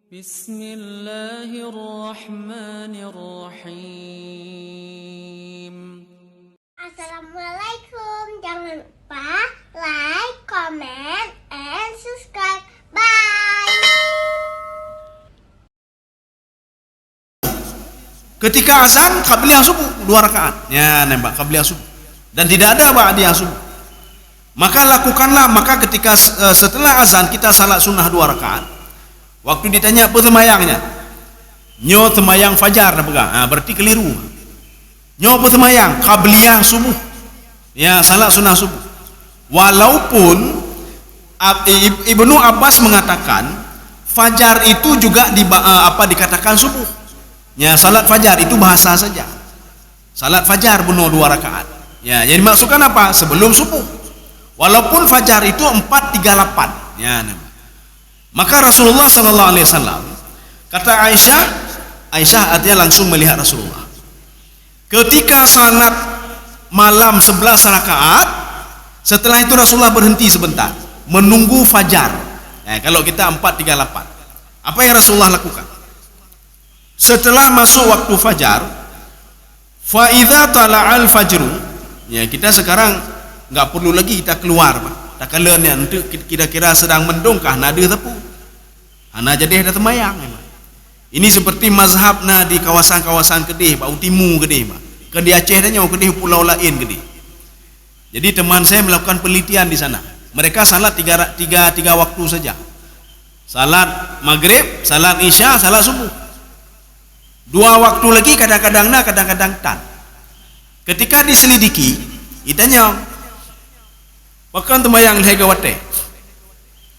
Bismillahirrahmanirrahim. Assalamualaikum. Jangan lupa like, comment, and subscribe. Bye. Ketika azan qabliyah subuh 2 rakaat. Ya, nembak qabliyah subuh. Dan tidak ada ba'diyah subuh. Maka lakukanlah, maka ketika setelah azan kita salat sunnah 2 rakaat. Waktu ditanya apa semayangnya? Nyo semayang fajar dah pegang. Berarti keliru. Nyo apa semayang? Qabliyah subuh. Ya, salat sunnah subuh. Walaupun Ibnu Abbas mengatakan fajar itu juga dikatakan subuh. Ya, salat fajar itu bahasa saja. Salat fajar bunuh 2 rakaat. Ya, yang dimaksudkan apa? Sebelum subuh. Walaupun fajar itu 4:38. Ya, maka Rasulullah sallallahu alaihi wasallam kata Aisyah artinya langsung melihat Rasulullah. Ketika salat malam 11 rakaat, setelah itu Rasulullah berhenti sebentar menunggu fajar. Kalau kita 4:38. Apa yang Rasulullah lakukan? Setelah masuk waktu fajar, fa idza tala'al fajru, ya kita sekarang enggak perlu lagi kita keluar, Pak. Tak kala ni untuk kira-kira sedang mendongkah nada tepu. Ana jadi ada temayang. Ini seperti mazhab na di kawasan-kawasan Kedih, Pak Utimu Kedih, Pak. Kedih Aceh dan Kedih pulau lain Kedih. Jadi teman saya melakukan penelitian di sana. Mereka salat tiga waktu saja. Salat maghrib, salat isya, salat subuh. 2 waktu lagi kadang-kadang tan. Ketika diselidiki, ditanya, "Pakan temayang lehai gawate?"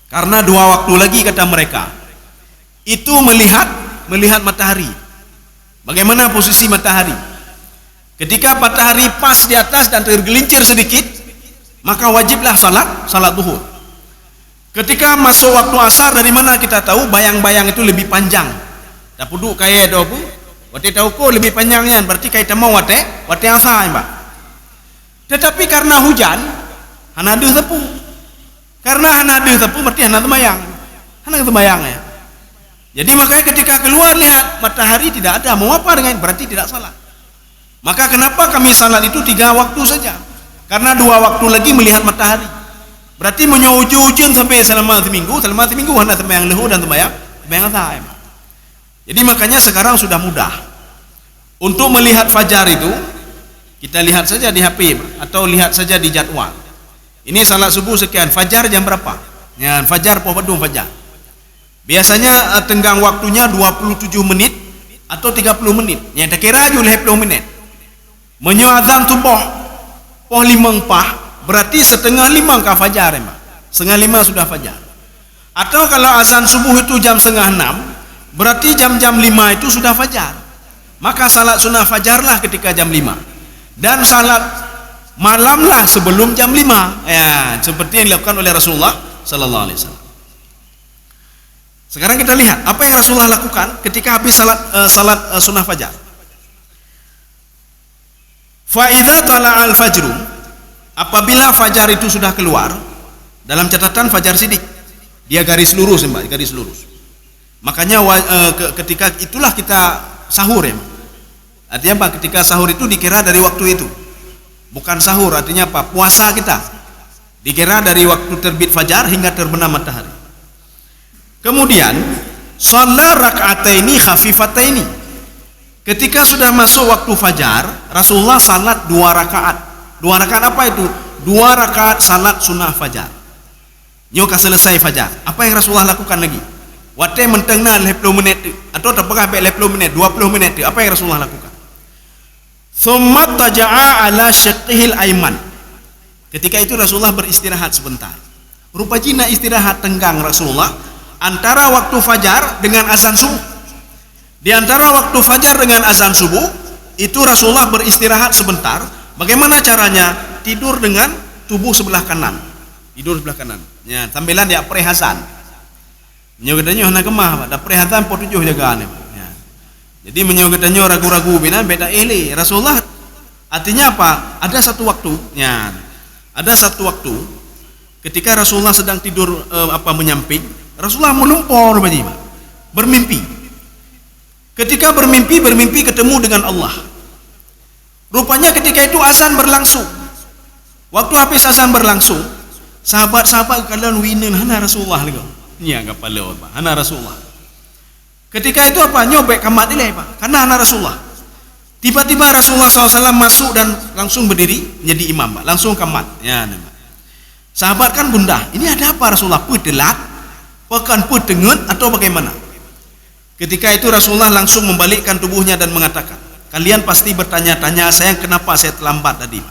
Karena 2 waktu lagi kata mereka. Itu melihat matahari. Bagaimana posisi matahari? Ketika matahari pas di atas dan tergelincir sedikit, maka wajiblah salat zuhur. Ketika masuk waktu asar, dari mana kita tahu bayang-bayang itu lebih panjang? Tak puduk kaya do bu. Wate tahu ko lebih panjangnya, berarti kaya mau wate asar, Pak. Tetapi karena hujan, hanadu tepu. Karena hanadu tepu berarti hanadu temayang. Hanadu temayang ya. Jadi makanya ketika keluar lihat matahari tidak ada, mau apa dengan berarti tidak salat. Maka kenapa kami salat itu 3 waktu saja? Karena 2 waktu lagi melihat matahari. Berarti menyujud sampai selama seminggu hendak sembahyang lehu dan sembahyang asar. Jadi makanya sekarang sudah mudah. Untuk melihat fajar itu kita lihat saja di HP atau lihat saja di jadwal. Ini salat subuh sekian, fajar jam berapa? Ya, fajar pohon fajar. Biasanya tenggang waktunya 27 menit atau 30 menit. Ya, tak kira aja 20 menit. Menyo azan subuh poh 5:04, berarti setengah 5 ke fajar, Pak. Setengah 5 sudah fajar. Atau kalau azan subuh itu jam setengah 6, berarti jam-jam 5 itu sudah fajar. Maka salat sunnah fajarlah ketika jam 5. Dan salat malamlah sebelum jam 5. Ya, seperti yang dilakukan oleh Rasulullah sallallahu alaihi wasallam. Sekarang kita lihat apa yang Rasulullah lakukan ketika habis salat sunnah fajar. Fa idza tala'al fajru, apabila fajar itu sudah keluar, dalam catatan fajar sidik, dia garis lurus, Mbak, garis lurus. Makanya ketika itulah kita sahur, ya. Artinya apa? Ketika sahur itu dikira dari waktu itu. Bukan sahur, artinya apa? Puasa kita dikira dari waktu terbit fajar hingga terbenam matahari. Kemudian shalat rak'ataini khafifataini. Ketika sudah masuk waktu fajar, Rasulullah salat 2 rakaat. 2 rakaat apa itu? 2 rakaat salat sunnah fajar. Nyoka selesai fajar. Apa yang Rasulullah lakukan lagi? Wate mentengna 20 menit atau terpegah 20 menit, 20 menit. Apa yang Rasulullah lakukan? Tsumma taja'a ala syaqqihil aiman. Ketika itu Rasulullah beristirahat sebentar. Rupanya istirahat tenggang Rasulullah antara waktu fajar dengan azan subuh. Di antara waktu fajar dengan azan subuh itu Rasulullah beristirahat sebentar. Bagaimana caranya? Tidur dengan tubuh sebelah kanan. Tidur sebelah kanan. Ya, sambilan dia prehazan. Nyo katanya hana kemah, ada prehazan po 7 jagaan. Ya. Jadi menyo katanya ragu-ragu bina beda Rasulullah artinya apa? Ada satu waktu, ya. Ada satu waktu ketika Rasulullah sedang tidur menyamping, Rasulullah melumpur bermimpi. Ketika bermimpi ketemu dengan Allah. Rupanya ketika itu azan berlangsung. Waktu habis azan berlangsung, sahabat-sahabat kalian winin hana Rasulullah lagi. Nya kepala apa? Hana Rasulullah. Ketika itu apa? Nyobek kamat ini apa? Karena hana Rasulullah. Tiba-tiba Rasulullah SAW masuk dan langsung berdiri menjadi imam, Pak. Langsung kamat. Ya, nama. Sahabat kan bunda, ini ada apa Rasulullah? Pudelat, pekan pudengen atau bagaimana? Ketika itu Rasulullah langsung membalikkan tubuhnya dan mengatakan, kalian pasti bertanya-tanya saya kenapa saya terlambat tadi.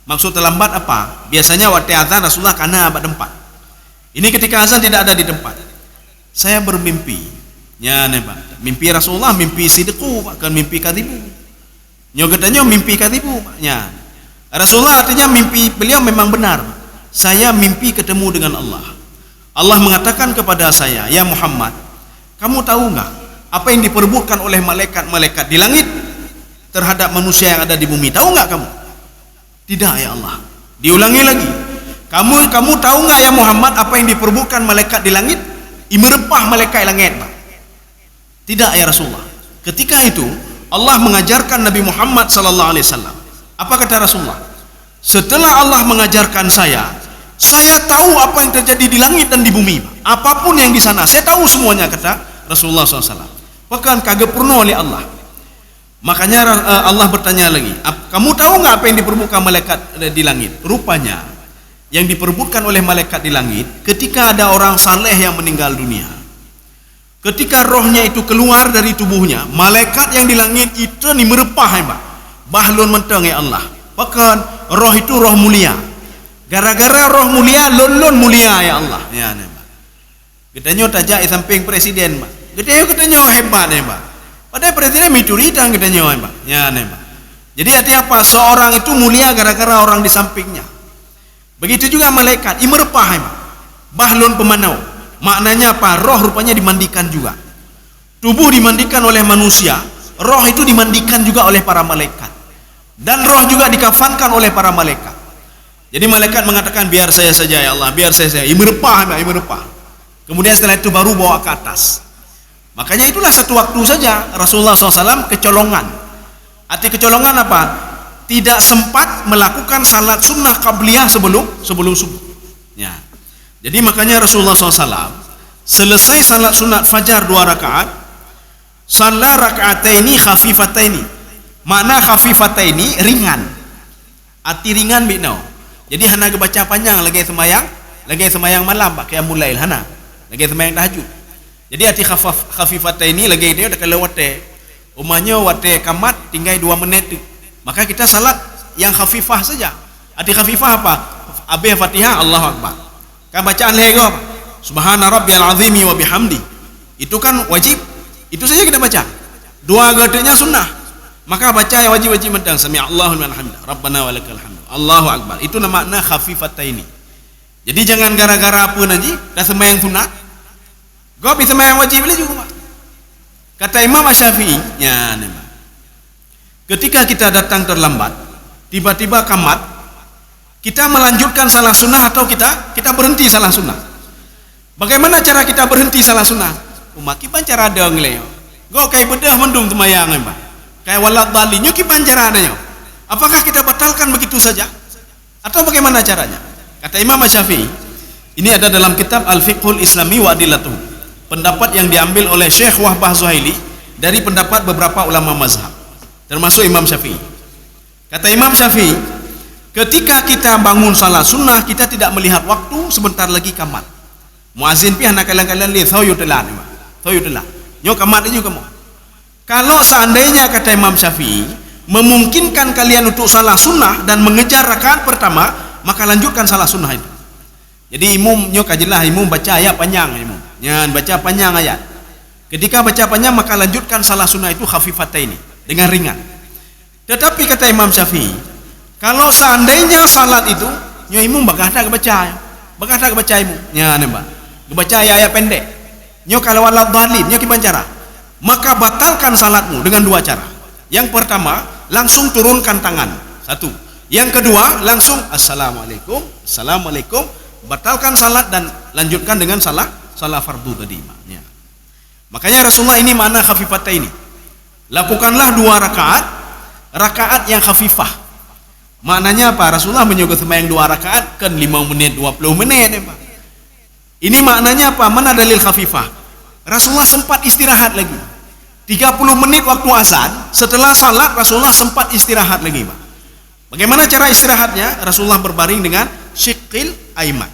Maksud terlambat apa? Biasanya waktu azan Rasulullah karena abad tempat. Ini ketika azan tidak ada di tempat. Saya bermimpi. Ya, Pak. Mimpi Rasulullah, mimpi sidqu, Pak, kan mimpi kadibu. Nyo katanya mimpi kadibu, Pak. Ya. Rasulullah artinya mimpi beliau memang benar. Saya mimpi ketemu dengan Allah. Allah mengatakan kepada saya, ya Muhammad, kamu tahu enggak apa yang diperebutkan oleh malaikat-malaikat di langit terhadap manusia yang ada di bumi? Tahu enggak kamu? Tidak ya Allah. Diulangi lagi. Kamu tahu enggak ya Muhammad apa yang diperebutkan malaikat di langit? Imerepah malaikat langit, Pak. Tidak ya Rasulullah. Ketika itu Allah mengajarkan Nabi Muhammad sallallahu alaihi wasallam. Apa kata Rasulullah? Setelah Allah mengajarkan saya tahu apa yang terjadi di langit dan di bumi. Apapun yang di sana, saya tahu semuanya, kata Rasulullah SAW. Bahkan kagak pernah oleh Allah. Makanya Allah bertanya lagi, kamu tahu nggak apa yang diperbutkan malaikat di langit? Rupanya yang diperbutkan oleh malaikat di langit ketika ada orang saleh yang meninggal dunia. Ketika rohnya itu keluar dari tubuhnya, malaikat yang di langit itu ni merepah, Pak. Bahlun menteng ya Allah. Bahkan roh itu roh mulia. Gara-gara roh mulia, lon mulia ya Allah. Ya, Pak. Katanya tajak samping presiden, Pak. Katanya hebat, Pak. Padahal presiden mencuri dan katanya, Pak. Ya, Pak. Jadi artinya apa? Seorang itu mulia gara-gara orang di sampingnya. Begitu juga malaikat, imerpah, Pak. Bahlun pemanau. Maknanya apa? Roh rupanya dimandikan juga. Tubuh dimandikan oleh manusia, roh itu dimandikan juga oleh para malaikat. Dan roh juga dikafankan oleh para malaikat. Jadi malaikat mengatakan, biar saya saja ya Allah, biar saya. Imerpah. Kemudian setelah itu baru bawa ke atas. Makanya itulah satu waktu saja Rasulullah SAW kecolongan. Arti kecolongan apa? Tidak sempat melakukan salat sunnah qabliyah sebelum subuh. Ya. Jadi makanya Rasulullah SAW selesai salat sunat fajar 2 rakaat, salat raka'ataini khafifataini. Makna khafifataini ringan. Arti ringan bino. Jadi hana baca panjang lagi semayang malam, Pak, kayak mulai hana. Lagi semayang tahajud. Jadi arti khafifataini lagi dia udah kalau wate. Umumnya wate kamat tinggal 2 menit. Maka kita salat yang khafifah saja. Arti khafifah apa? Habis Fatihah Allahu Akbar. Kan bacaan lego apa? Subhana rabbiyal azimi wa bihamdi. Itu kan wajib. Itu saja kita baca. 2 gadenya sunnah. Maka baca yang wajib mentang sami Allahu liman hamidah. Rabbana walakal hamd. Allahu Akbar. Itu makna khafifataini. Jadi jangan gara-gara apa nanti dah sembahyang sunat. Kau bisa sembahyang wajib boleh juga, Pak. Kata Imam Syafi'i, ya, ketika kita datang terlambat, tiba-tiba kamat, kita melanjutkan salah sunnah atau kita berhenti salah sunnah. Bagaimana cara kita berhenti salah sunnah? Umaki pancara ada ngeleo. Go kayak bedah mendung temayang, Pak. Kayak walad dalinya ki pancara adanya. Apakah kita batalkan begitu saja? Atau bagaimana caranya? Kata Imam Syafi'i, ini ada dalam kitab Al-Fiqhul Islami wa Adillatuh. Pendapat yang diambil oleh Syekh Wahbah Zuhaili dari pendapat beberapa ulama mazhab, termasuk Imam Syafi'i. Kata Imam Syafi'i, ketika kita bangun salat sunnah, kita tidak melihat waktu, sebentar lagi kamat. Muazin pi anak kalian lihat tahu yutelan, nyo kamat ini kamu. Kalau seandainya kata Imam Syafi'i memungkinkan kalian untuk salat sunnah dan mengejar rakaat pertama, maka lanjutkan salat sunnah itu. Jadi imum nyo kajilah imum baca ayat panjang imum. Jangan baca panjang ayat. Ketika baca panjang maka lanjutkan salah sunnah itu khafifataini dengan ringan. Tetapi kata Imam Syafi'i, kalau seandainya salat itu nyo imum bagahta baca imum. Ya nembak. Baca ayat pendek. Nyo kalau walad dhalin nyo gimana cara? Maka batalkan salatmu dengan 2 cara. Yang pertama, langsung turunkan tangan. 1. Yang kedua, langsung assalamualaikum. Batalkan salat dan lanjutkan dengan salat fardu tadi maknya. Makanya Rasulullah ini makna khafifata ini. Lakukanlah 2 rakaat, rakaat yang khafifah. Maknanya apa? Rasulullah menyuruh sembahyang 2 rakaat kan 5 menit, 20 menit ya, Pak. Ini maknanya apa? Mana dalil khafifah? Rasulullah sempat istirahat lagi. 30 menit waktu azan, setelah salat Rasulullah sempat istirahat lagi, Pak. Bagaimana cara istirahatnya? Rasulullah berbaring dengan syiqqil aiman.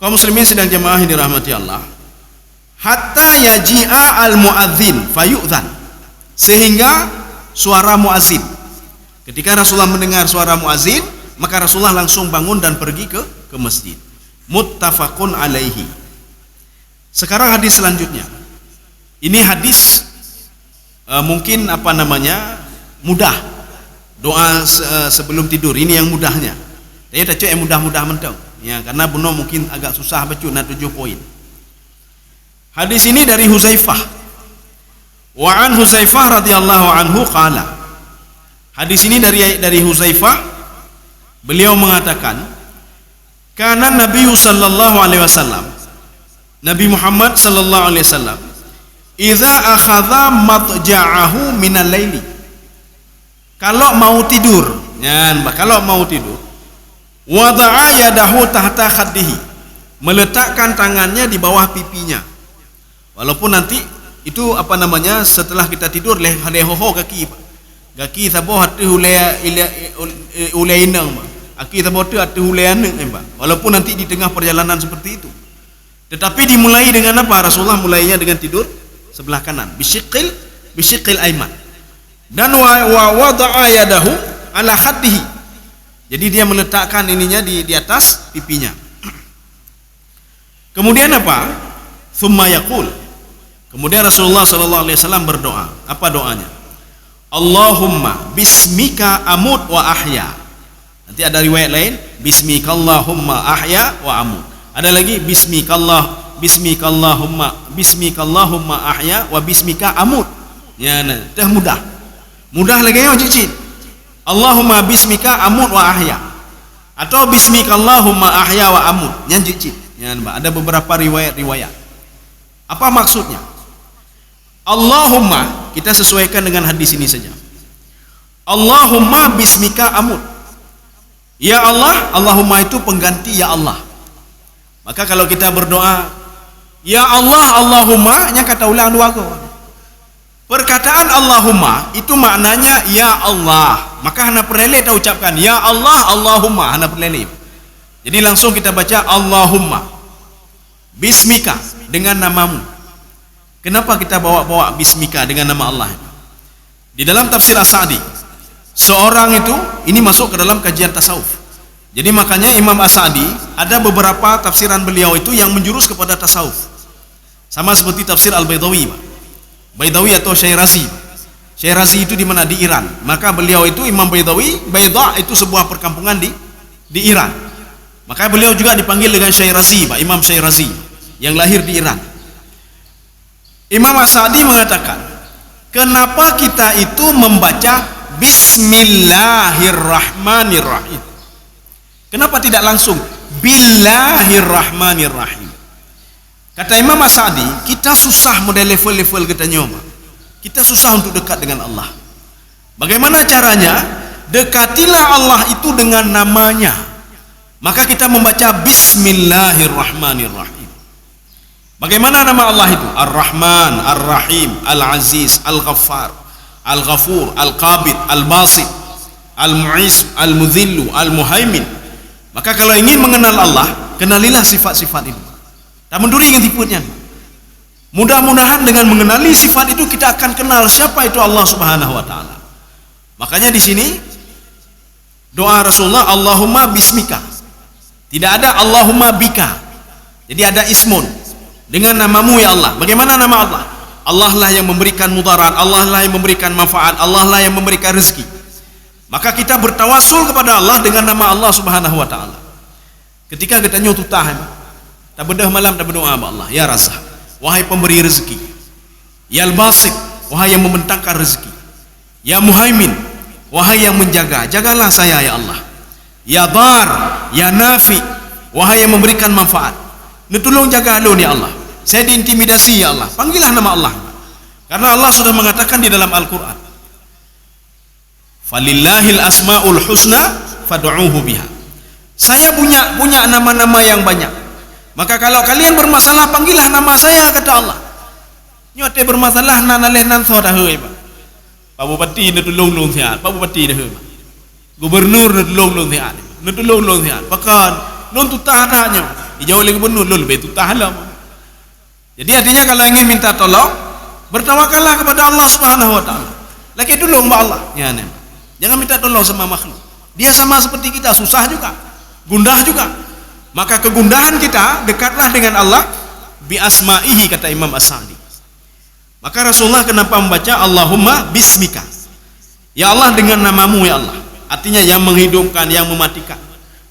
Kaum muslimin sedang jemaah yang dirahmati Allah. Hatta yaji'a al-muadzin fayu'dzan. Sehingga suara muazin. Ketika Rasulullah mendengar suara muazin, maka Rasulullah langsung bangun dan pergi ke masjid. Muttafaqun alaihi. Sekarang hadis selanjutnya. Ini hadis mungkin mudah. Doa sebelum tidur ini yang mudahnya. Saya tak cek yang mudah-mudah mentau. Ya, karena benar mungkin agak susah baca nak 7 poin. Hadis ini dari Huzaifah. Wa an Huzaifah radhiyallahu anhu qala. Hadis ini dari Huzaifah, beliau mengatakan, kana Nabi sallallahu alaihi wasallam, Nabi Muhammad sallallahu alaihi wasallam, idza akhadha madja'ahu minal laili. Kalau mau tidur, kalau mau tidur, wada'a yadahu tahta khaddihi, meletakkan tangannya di bawah pipinya. Walaupun nanti itu setelah kita tidur leh hoho kaki saboh hatu ulai inang, kaki saboh tu hatu ulai anang, walaupun nanti di tengah perjalanan seperti itu. Tetapi dimulai dengan apa? Rasulullah mulainya dengan tidur sebelah kanan, bisyiqqil aiman. Dan wa wada'a yadahu ala khaddihi. Jadi dia meletakkan ininya di atas pipinya. Kemudian apa? Tsumma yaqul. Kemudian Rasulullah sallallahu alaihi wasallam berdoa. Apa doanya? Allahumma bismika amut wa ahya. Nanti ada riwayat lain, bismikallahumma ahya wa amut. Ada lagi bismikallahumma ahya wa bismika amut. Ya, dah mudah. Mudah lagi yo cicit. Allahumma bismika amut wa ahya. Atau bismikallahumma ahya wa amut. Yang cicit. Ya, ada beberapa riwayat. Apa maksudnya? Allahumma, kita sesuaikan dengan hadis ini saja. Allahumma bismika amut. Ya Allah, Allahumma itu pengganti ya Allah. Maka kalau kita berdoa, ya Allah, Allahumma, yang kata ulang 2 kau. Perkataan Allahumma itu maknanya ya Allah. Maka hana perlele kita ucapkan ya Allah, Allahumma, hana perlele. Jadi langsung kita baca Allahumma bismika, dengan namamu. Kenapa kita bawa bismika dengan nama Allah? Di dalam tafsir As-Sa'di, seorang itu ini masuk ke dalam kajian tasawuf. Jadi makanya Imam As-Sa'di ada beberapa tafsiran beliau itu yang menjurus kepada tasawuf. Sama seperti tafsir Al-Baydawi, Baydawi atau Syairazi. Syairazi itu di mana? Di Iran. Maka beliau itu Imam Baydawi, Bayda itu sebuah perkampungan di Iran. Maka beliau juga dipanggil dengan Syairazi, Imam Syairazi yang lahir di Iran. Imam As-Sa'di mengatakan, kenapa kita itu membaca Bismillahirrahmanirrahim? Kenapa tidak langsung Billahirrahmanirrahim? Kata Imam As-Sa'di, kita susah model level-level kita nyoma. Kita susah untuk dekat dengan Allah. Bagaimana caranya? Dekatilah Allah itu dengan namanya. Maka kita membaca Bismillahirrahmanirrahim. Bagaimana nama Allah itu? Ar-Rahman, Ar-Rahim, Al-Aziz, Al-Ghaffar, Al-Ghafur, Al-Qabid, Al-Basit, Al-Mu'is, Al-Mudhillu, Al-Muhaimin. Maka kalau ingin mengenal Allah, kenalilah sifat-sifat itu. Tak menduri ingin tiputnya. Mudah-mudahan dengan mengenali sifat itu kita akan kenal siapa itu Allah Subhanahu wa taala. Makanya di sini doa Rasulullah Allahumma bismika. Tidak ada Allahumma bika. Jadi ada ismun. Dengan namamu ya Allah. Bagaimana nama Allah? Allah lah yang memberikan mudarat, Allah lah yang memberikan manfaat, Allah lah yang memberikan rezeki. Maka kita bertawassul kepada Allah dengan nama Allah Subhanahu wa taala. Ketika kita nyututah, tak bedah malam tak berdoa kepada Allah, ya Razzaq, wahai pemberi rezeki. Ya Al-Basit, wahai yang membentangkan rezeki. Ya Muhaimin, wahai yang menjaga, jagalah saya ya Allah. Ya Dar, ya Nafi, wahai yang memberikan manfaat. Tolong jaga alun ya Allah. saya diintimidasi ya Allah. Panggillah nama Allah. Karena Allah sudah mengatakan di dalam Al-Quran, falillahil asma'ul husna fad'uuhu biha. Saya punya nama-nama yang banyak. Maka kalau kalian bermasalah, panggillah nama saya, kata Allah. Nyote bermasalah nanaleh nan so dah heuy Pak. Pak Bupati na tulung lung siat, Pak Bupati dah heuy. Gubernur na tulung lung siat, na tulung lung siat. Pakan non tutah tanya. Ijau le gubernur lol be tutah lah. Jadi artinya kalau ingin minta tolong, bertawakallah kepada Allah Subhanahu wa taala. Lagi tolong ba Allah. Ya nih. Jangan minta tolong sama makhluk. Dia sama seperti kita, susah juga, gundah juga. Maka kegundahan kita, dekatlah dengan Allah bi asma'ihi, kata Imam As-Sa'di. Maka Rasulullah kenapa membaca Allahumma bismika? Ya Allah, dengan namamu ya Allah. Artinya yang menghidupkan, yang mematikan.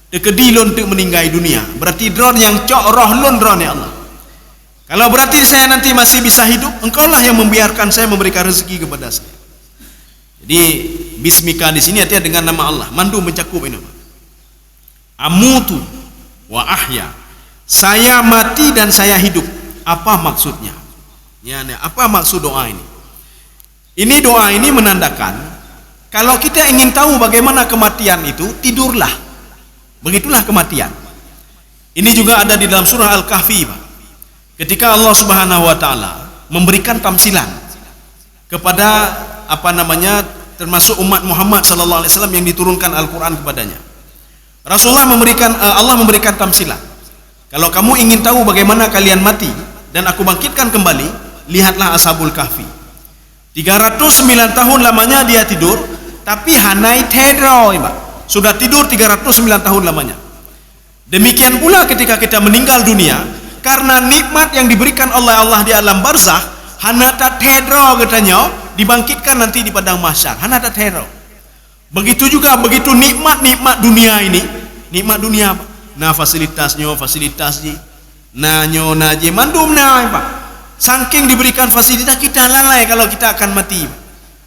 Dekedilun untuk meninggai dunia. Berarti dron yang cok roh lun dron ya Allah. Kalau berarti saya nanti masih bisa hidup, engkaulah yang membiarkan saya, memberikan rezeki kepada saya. Jadi bismika di sini artinya dengan nama Allah. Mandu mencakup ini. Amutu wa ahya. Saya mati dan saya hidup. Apa maksudnya? Ya, apa maksud doa ini? Ini doa ini menandakan kalau kita ingin tahu bagaimana kematian itu, tidurlah. Begitulah kematian. Ini juga ada di dalam surah Al-Kahfi, Pak. Ketika Allah Subhanahu wa taala memberikan tamsilan kepada termasuk umat Muhammad sallallahu alaihi wasallam yang diturunkan Al-Qur'an kepadanya. Allah memberikan tamsilan. Kalau kamu ingin tahu bagaimana kalian mati dan aku bangkitkan kembali, lihatlah Ashabul Kahfi. 309 tahun lamanya dia tidur, tapi hanai tedro, Pak. Sudah tidur 309 tahun lamanya. Demikian pula ketika kita meninggal dunia, karena nikmat yang diberikan oleh Allah di alam barzakh, hanata tedro katanya, dibangkitkan nanti di padang mahsyar. Hanata tedro. Begitu juga begitu nikmat dunia ini, nikmat dunia, nah fasilitasnya, nanyo naje mandum na, Pak. Saking diberikan fasilitas, kita lalai kalau kita akan mati.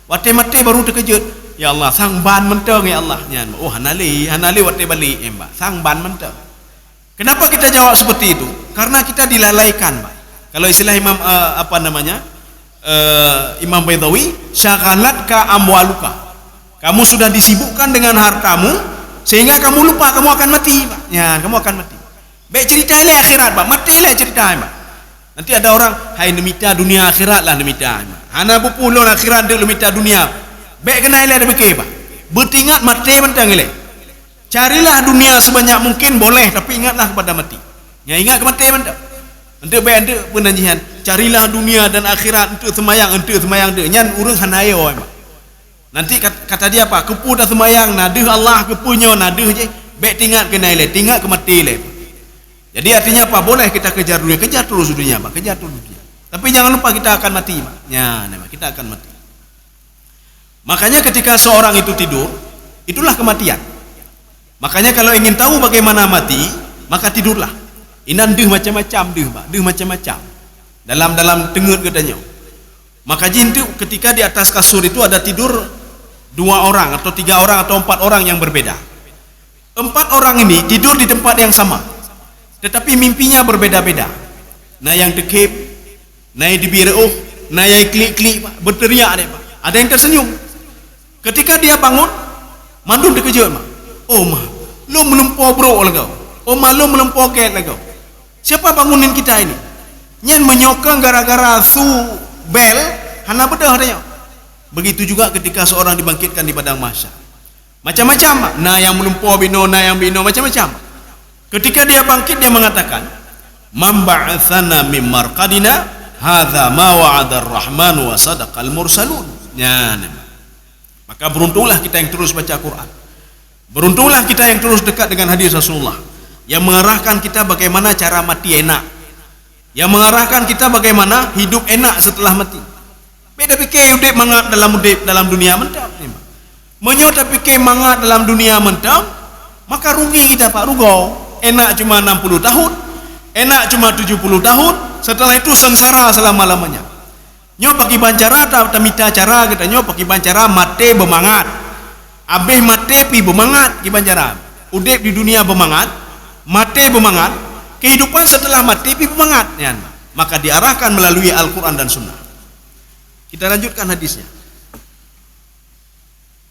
Wate mati baru terkejut. Ya Allah, sang ban menteng ya Allah. Oh hanali wate balik, Pak. Sang ban menteng. Kenapa kita jawab seperti itu? Karena kita dilalaikan, Pak. Kalau istilah Imam Imam Baydawi, syagalatka amwaluka. Kamu sudah disibukkan dengan hartamu sehingga kamu lupa kamu akan mati, Pak. Ya, kamu akan mati. Baik cerita le akhirat, Pak. Mati le cerita, Pak. Nanti ada orang, hai nemita dunia akhirat lah nemita. Hana bupulun akhirat de nemita dunia. Baik kena le debeke, Pak. Bertingat mati mentang le. Carilah dunia sebanyak mungkin boleh, tapi ingatlah kepada mati. Ya, ingat kematian mentang. Untuk baik ada penanjian, carilah dunia dan akhirat untuk semayang de. Nyan urang hanayo, Pak. Nanti kata dia apa? Kepu dah semayang, nadeh Allah kepunya nadeh je. Baik tinggal kena le, tinggal ke mati le. Jadi artinya apa? Boleh kita kejar dunia, kejar terus dunia, Pak. Kejar terus dunia. Tapi jangan lupa kita akan mati, Pak. Ya, kita akan mati. Makanya ketika seorang itu tidur, itulah kematian. Makanya kalau ingin tahu bagaimana mati, maka tidurlah. Inan deh macam-macam deh, Pak. Deh macam-macam. Dalam tengut katanya. Maka jin itu ketika di atas kasur itu ada tidur 2 orang atau 3 orang atau 4 orang yang berbeda. 4 orang ini tidur di tempat yang sama, tetapi mimpinya berbeda-beda. Nah yang dekep, nah yang dibireuh, nah yang klik-klik, Pak. Berteriak deh, Pak. Ada yang tersenyum. Ketika dia bangun, mandum terkejut, Pak. Oh mah, lu melempau bro lah kau. Oh mah, lu melempau ket lah kau. Siapa bangunin kita ini? Nyan menyokong gara-gara su bel, hana bedah dia. Begitu juga ketika seorang dibangkitkan di padang mahsyar. Macam-macam, Pak. Nah yang melempau bino, nah yang bino, macam-macam. Ketika dia bangkit, dia mengatakan, "Man ba'atsana mim marqadina, hadza ma wa'ada ar-rahman wa sadaqal mursalun." Ya, maka beruntunglah kita yang terus baca Quran. Beruntunglah kita yang terus dekat dengan hadis Rasulullah yang mengarahkan kita bagaimana cara mati enak, yang mengarahkan kita bagaimana hidup enak setelah mati. Beda fikir hidup mangat dalam dunia mentang. Menyota fikir mangat dalam dunia mentang, maka rugi kita, Pak. Rugo. Enak cuma 60 tahun, enak cuma 70 tahun, setelah itu sengsara selama-lamanya. Nyo bagi bancara tak mita cara kita nyo bagi bancara mate bermangat. Abeh mate pi bermangat ki bancara. Udep di dunia bermangat, mate bermangat, kehidupan setelah mate pi bermangat, ya. maka diarahkan melalui Al-Quran dan Sunnah. Kita lanjutkan hadisnya.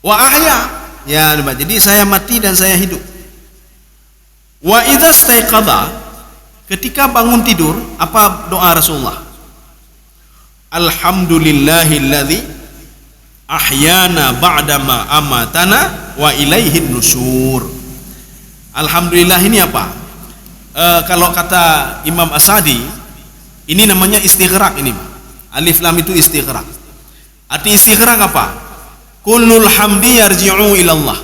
Wa ahya, ya, jadi saya mati dan saya hidup. Wa idza staiqadha, ketika bangun tidur, apa doa Rasulullah? Alhamdulillahilladzi ahyana ba'dama amatana wa ilaihin nusyur. Alhamdulillah ini apa? Kalau kata Imam As-Sa'di, ini namanya istighraq ini. Alif lam itu istighraq. Arti istighraq apa? Kullul hamdi yarji'u ilallah.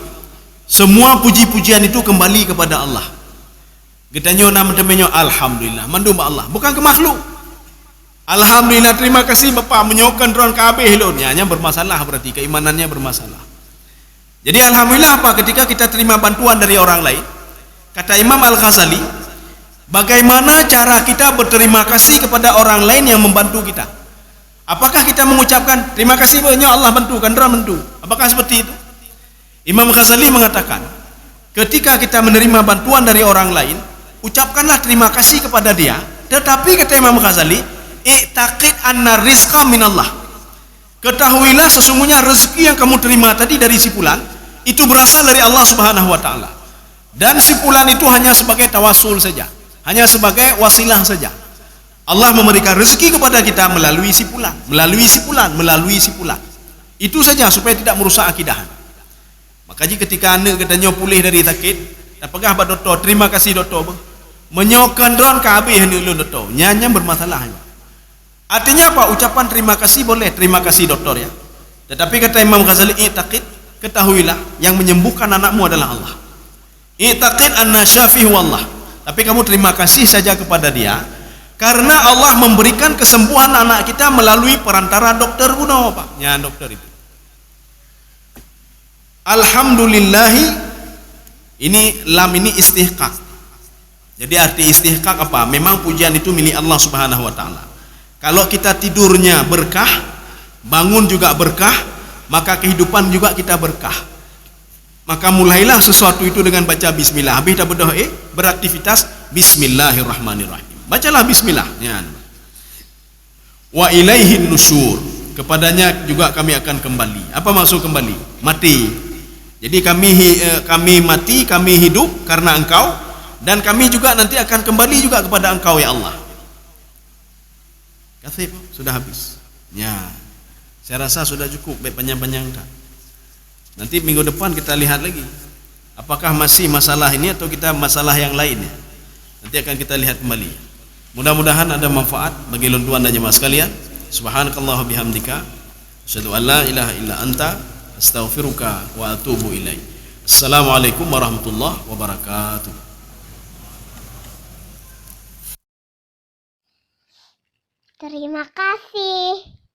Semua puji-pujian itu kembali kepada Allah. Getanyo nama temenyo alhamdulillah, mandum Allah, bukan ke makhluk. Alhamdulillah, terima kasih Bapak menyokan ron kabeh lonya, hanya bermasalah berarti keimanannya bermasalah. Jadi alhamdulillah apa? Ketika kita terima bantuan dari orang lain. Kata Imam Al-Ghazali, bagaimana cara kita berterima kasih kepada orang lain yang membantu kita? Apakah kita mengucapkan terima kasih banyak Allah bantu, kandra bantu? Apakah seperti itu? Imam Ghazali mengatakan, ketika kita menerima bantuan dari orang lain, ucapkanlah terima kasih kepada dia. Tetapi kata Imam Ghazali, i'taqid anna rizqa minallah. Ketahuilah sesungguhnya rezeki yang kamu terima tadi dari si fulan itu berasal dari Allah Subhanahu wa taala. Dan si fulan itu hanya sebagai tawasul saja, hanya sebagai wasilah saja. Allah memberikan rezeki kepada kita melalui si fulan, melalui si fulan, melalui si fulan. Itu saja supaya tidak merusak akidah. Makanya ketika anak katanya pulih dari sakit, tak pegah pak doktor, terima kasih doktor. Menyokan ron kabeh ni lu doktor, nyanya bermasalah. Artinya apa? Ucapan terima kasih boleh, terima kasih doktor ya. Tetapi kata Imam Ghazali, i'taqid, ketahuilah yang menyembuhkan anakmu adalah Allah. I'taqid anna syafi'u Allah. Tapi kamu terima kasih saja kepada dia karena Allah memberikan kesembuhan anak kita melalui perantara dokter buno Pak. Ya dokter itu. Alhamdulillahi, ini lam ini istihqaq. Jadi arti istihqaq apa? Memang pujian itu milik Allah Subhanahu wa taala. Kalau kita tidurnya berkah, bangun juga berkah, maka kehidupan juga kita berkah. Maka mulailah sesuatu itu dengan baca bismillah. Habis dah berdoa, beraktivitas bismillahirrahmanirrahim. Bacalah bismillah. Ya. Wa ilaihin nusyur. Kepadanya juga kami akan kembali. Apa maksud kembali? Mati. Jadi kami mati, kami hidup karena Engkau, dan kami juga nanti akan kembali juga kepada Engkau ya Allah. Kasih sudah habis. Ya. Saya rasa sudah cukup baik panjang-panjang tak. Nanti minggu depan kita lihat lagi. Apakah masih masalah ini atau kita masalah yang lainnya. Nanti akan kita lihat kembali. Mudah-mudahan ada manfaat bagi tuan dan jemaah sekalian. Subhanakallah bihamdika, asyhadu an la ilaha illa anta, astaghfiruka wa atubu ilaik. Assalamualaikum warahmatullahi wabarakatuh. Terima kasih.